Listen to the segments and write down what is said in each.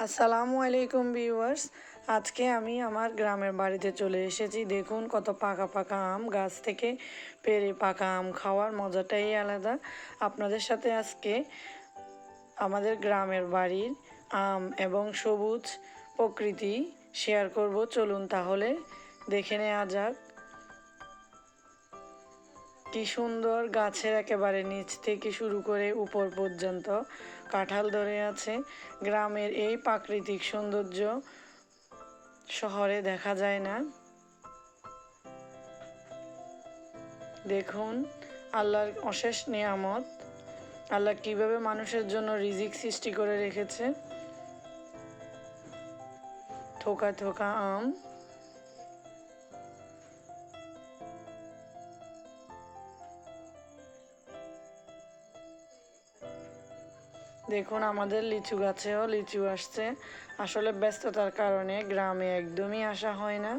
আসসালামু আলাইকুম ভিউয়ার্স। আজকে আমি আমার গ্রামের বাড়িতে চলে এসেছি। দেখুন কত পাকা পাকা আম, গাছ থেকে পেড়ে পাকা আম খাওয়ার মজাটাই আলাদা। আপনাদের সাথে আজকে আমাদের গ্রামের বাড়ির আম এবং সবুজ প্রকৃতি শেয়ার করব। চলুন তাহলে দেখে নেওয়া যাক। কি সুন্দর, গাছের একেবারে নিচ থেকে শুরু করে উপর পর্যন্ত কাঁঠাল ধরে আছে। গ্রামের এই প্রাকৃতিক সৌন্দর্য শহরে দেখা যায় না। দেখুন আল্লাহর অশেষ নিয়ামত। আল্লাহ কিভাবে মানুষের জন্য রিজিক সৃষ্টি করে রেখেছে। থোকা থোকা আম। দেখুন আমাদের লিচু গাছেও লিচু আসছে। আসলে ব্যস্ততার কারণে গ্রামে একদমই আসা হয় না।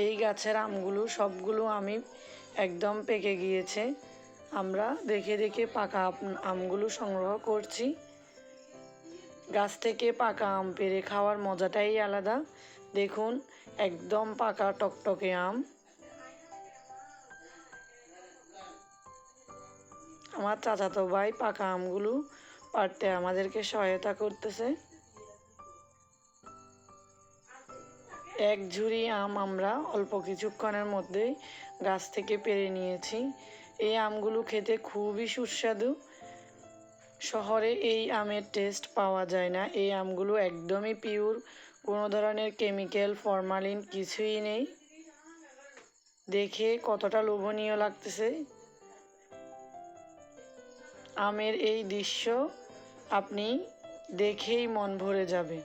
এই গাছের আমগুলো সবগুলো আমি একদম পেকে গিয়েছে। আমরা দেখে দেখে পাকা আমগুলো সংগ্রহ করছি। গাছ থেকে পাকা আম পেড়ে খাওয়ার মজাটাই আলাদা। দেখুন একদম পাকা টকটকে আম। আমার চাচাতো ভাই পাকা আমগুলো পাড়তে আমাদেরকে সহায়তা করতেছে। এক ঝুড়ি আম আমরা অল্প কিছুক্ষণের মধ্যেই গাছ থেকে পেড়ে নিয়েছি। এই আমগুলো খেতে খুবই সুস্বাদু। শহরে এই আমের টেস্ট পাওয়া যায় না। এই আমগুলো একদমই পিওর, কোনো ধরনের কেমিক্যাল ফরমালিন কিছুই নেই। দেখে কতটা লোভনীয় লাগতেছে। আমের এই দৃশ্য আপনি দেখেই মন ভরে যাবে।